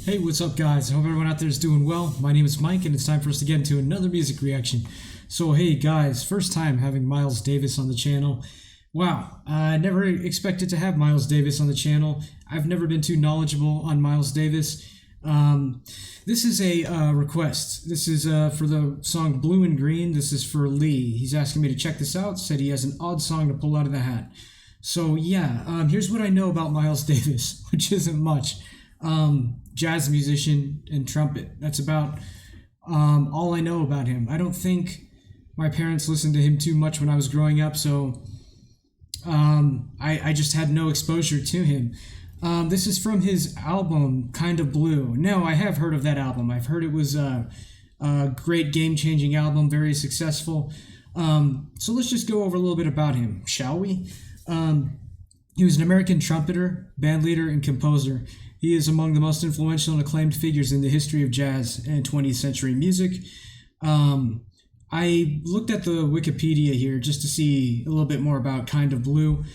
Hey, what's up, guys? I hope everyone out there is doing well. My name is Mike, and it's time for us to get into another music reaction. So, hey, guys, first time having Miles Davis on the channel. Wow, I never expected to have Miles Davis on the channel. I've never been too knowledgeable on Miles Davis. This is a request. This is for the song Blue and Green. This is for Lee. He's asking me to check this out. Said he has an odd song to pull out of the hat. So, yeah, here's what I know about Miles Davis, which isn't much. Jazz musician and trumpet. That's about all I know about him. I don't think my parents listened to him too much when I was growing up, so I just had no exposure to him. This is from his album, Kind of Blue. Now, I have heard of that album. I've heard it was a great game-changing album, very successful. So let's just go over a little bit about him, shall we? He was an American trumpeter, bandleader, and composer. He is among the most influential and acclaimed figures in the history of jazz and 20th century music. I looked at the Wikipedia here just to see a little bit more about Kind of Blue.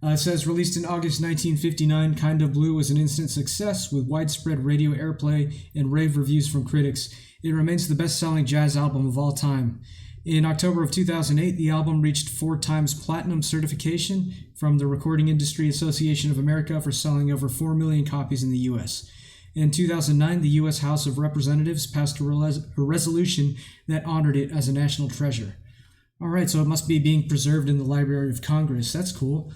It says, released in August 1959, Kind of Blue was an instant success with widespread radio airplay and rave reviews from critics. It remains the best-selling jazz album of all time. In October of 2008, the album reached 4 times platinum certification from the Recording Industry Association of America for selling over 4 million copies in the U.S. In 2009, the U.S. House of Representatives passed a resolution that honored it as a national treasure. All right, so it must be being preserved in the Library of Congress. That's cool.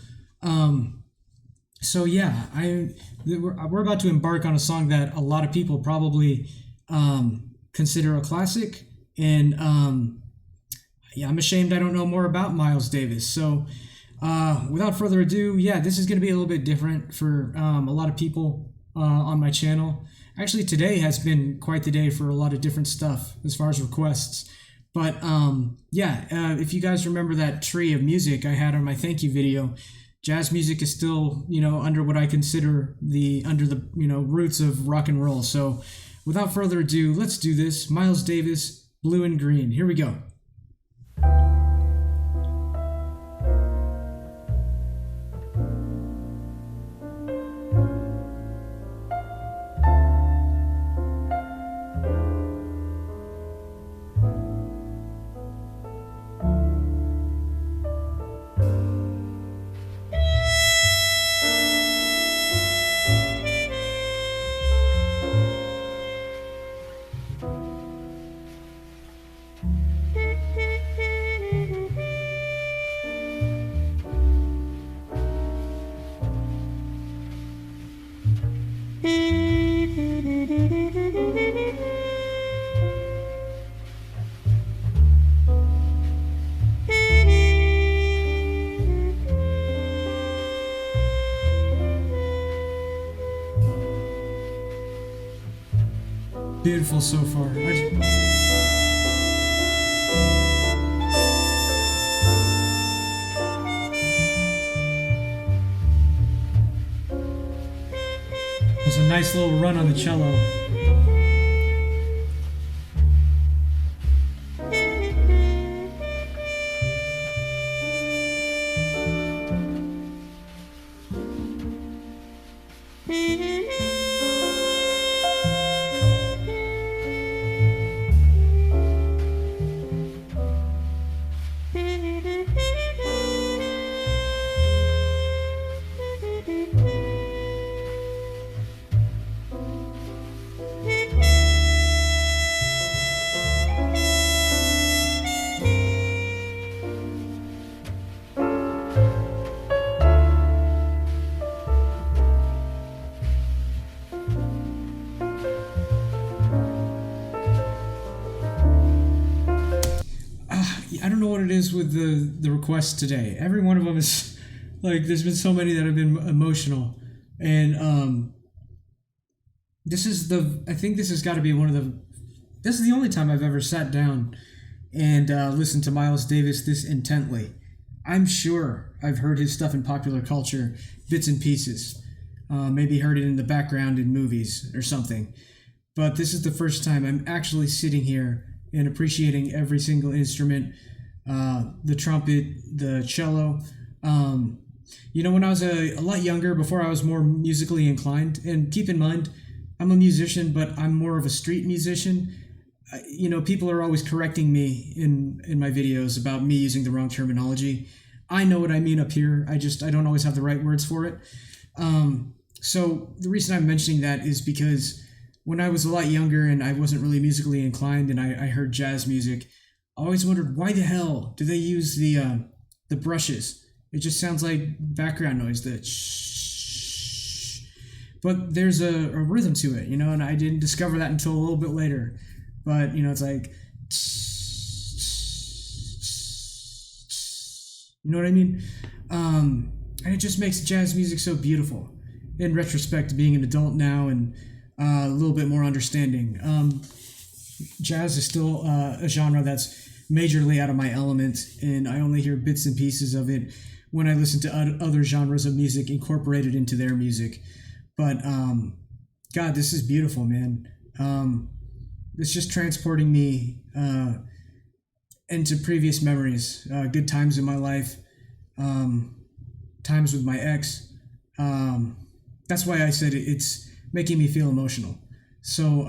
So yeah, we're about to embark on a song that a lot of people probably consider a classic, and yeah, I'm ashamed I don't know more about Miles Davis. So without further ado, yeah, this is going to be a little bit different for a lot of people on my channel. Actually, today has been quite the day for a lot of different stuff as far as requests. But yeah, if you guys remember that tree of music I had on my thank you video, jazz music is still, under what I consider under the roots of rock and roll. So without further ado, let's do this. Miles Davis, Blue and Green. Here we go. Beautiful so far. There's a nice little run on the cello. I don't know what it is with the requests today. Every one of them is like, there's been so many that have been emotional, and I think this has got to be this is the only time I've ever sat down and listened to Miles Davis this intently. I'm sure I've heard his stuff in popular culture, bits and pieces, maybe heard it in the background in movies or something, but this is the first time I'm actually sitting here and appreciating every single instrument, the trumpet, the cello. When I was a lot younger, before I was more musically inclined, and keep in mind, I'm a musician, but I'm more of a street musician. People are always correcting me in my videos about me using the wrong terminology. I know what I mean up here. I don't always have the right words for it. So the reason I'm mentioning that is because when I was a lot younger and I wasn't really musically inclined and I heard jazz music, I always wondered why the hell do they use the brushes? It just sounds like background noise, the shh. But there's a rhythm to it, and I didn't discover that until a little bit later. But, it's like, you know what I mean? And it just makes jazz music so beautiful. In retrospect, being an adult now and a little bit more understanding. Jazz is still a genre that's majorly out of my element, and I only hear bits and pieces of it when I listen to other genres of music incorporated into their music. But, God, this is beautiful, man. It's just transporting me into previous memories, good times in my life, times with my ex. That's why I said it's making me feel emotional. So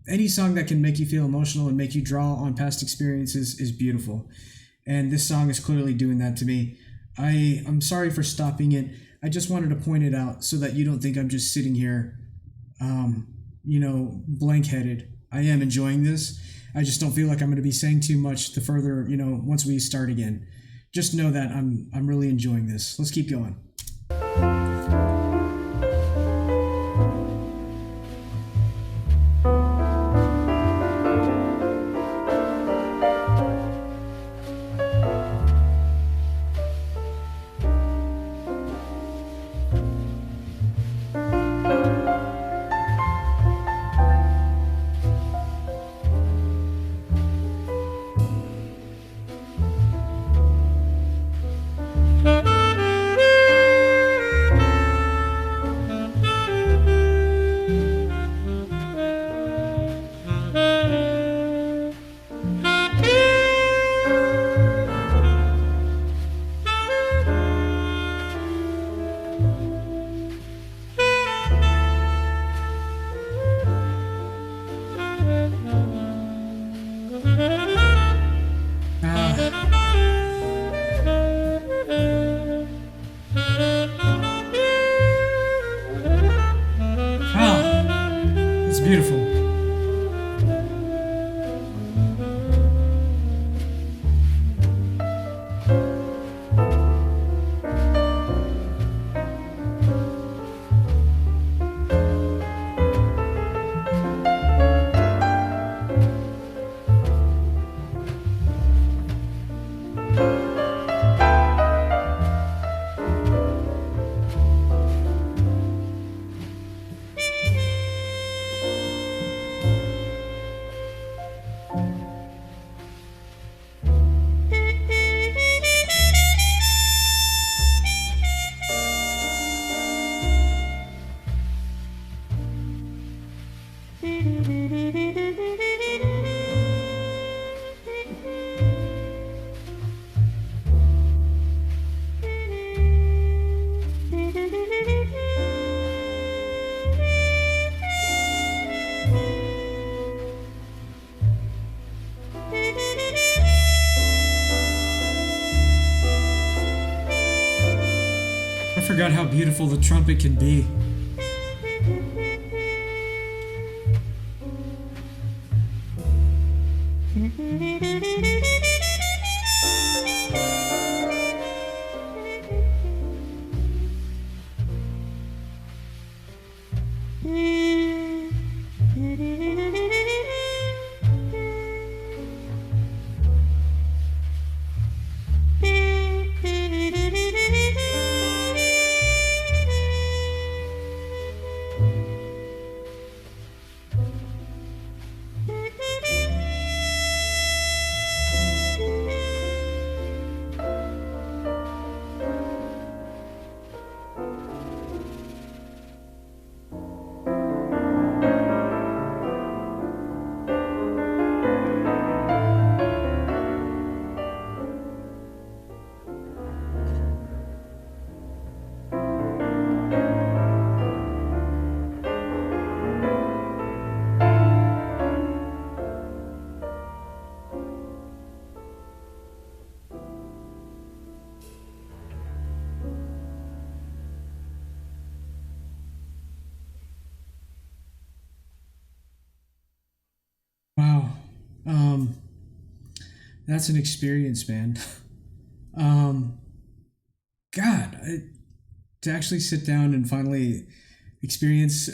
any song that can make you feel emotional and make you draw on past experiences is beautiful. And this song is clearly doing that to me. I'm sorry for stopping it. I just wanted to point it out so that you don't think I'm just sitting here, blank-headed. I am enjoying this. I just don't feel like I'm going to be saying too much the further, once we start again. Just know that I'm really enjoying this. Let's keep going. Beautiful. I forgot how beautiful the trumpet can be. Um, that's an experience, man. um, God, to actually sit down and finally experience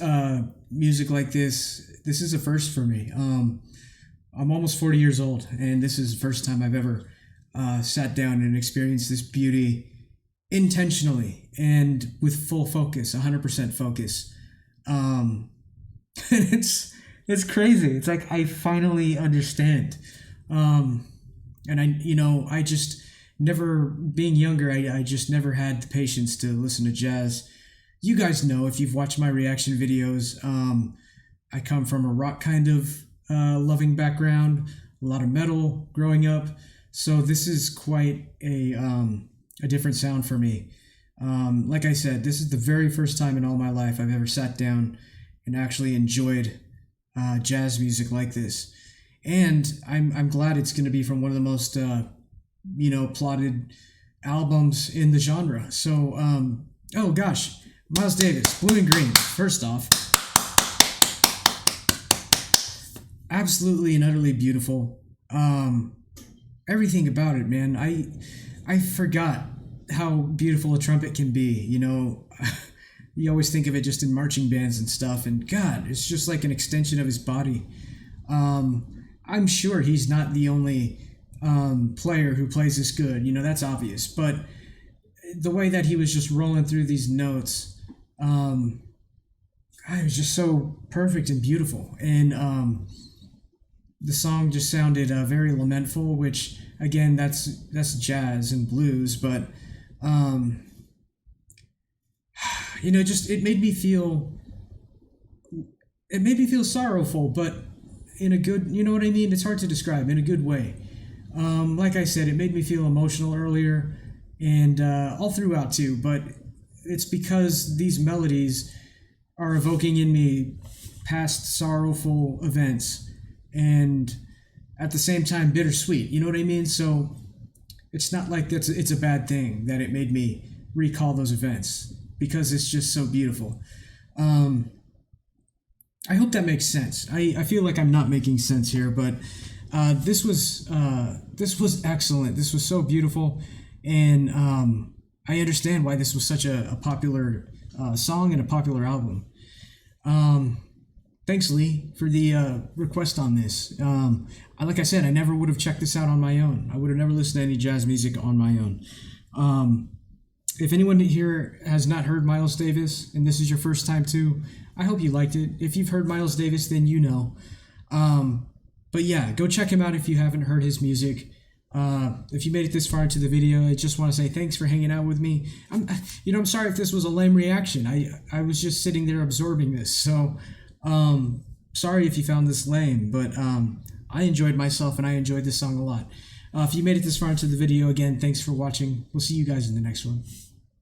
music like this is a first for me. I'm almost 40 years old, and this is the first time I've ever sat down and experienced this beauty intentionally and with full focus, 100% focus. Um, and it's crazy. It's like I finally understand. And I just never, being younger, I just never had the patience to listen to jazz. You guys know if you've watched my reaction videos. I come from a rock kind of loving background, a lot of metal growing up. So this is quite a different sound for me. Like I said, this is the very first time in all my life I've ever sat down and actually enjoyed jazz music like this. And I'm glad it's going to be from one of the most plotted albums in the genre. So oh gosh, Miles Davis, Blue and Green. First off, absolutely and utterly beautiful. Everything about it, man. I forgot how beautiful a trumpet can be. You always think of it just in marching bands and stuff, and God, it's just like an extension of his body. I'm sure he's not the only player who plays this good. That's obvious, but the way that he was just rolling through these notes, it was just so perfect and beautiful. And the song just sounded very lamentful, which again, that's jazz and blues, but just it made me feel sorrowful, but in a good, you know what I mean? It's hard to describe, in a good way. Like I said, it made me feel emotional earlier and all throughout too, but it's because these melodies are evoking in me past sorrowful events and at the same time bittersweet, you know what I mean? So it's not like it's a bad thing that it made me recall those events, because it's just so beautiful. I hope that makes sense. I feel like I'm not making sense here, but this was excellent. This was so beautiful, and I understand why this was such a popular song and a popular album. Thanks, Lee, for the request on this. Like I said, I never would have checked this out on my own. I would have never listened to any jazz music on my own. If anyone here has not heard Miles Davis, and this is your first time too, I hope you liked it. If you've heard Miles Davis, then you know. But yeah, go check him out if you haven't heard his music. If you made it this far into the video, I just want to say thanks for hanging out with me. I'm sorry if this was a lame reaction. I was just sitting there absorbing this. So, sorry if you found this lame, but I enjoyed myself and I enjoyed this song a lot. If you made it this far into the video, again, thanks for watching. We'll see you guys in the next one.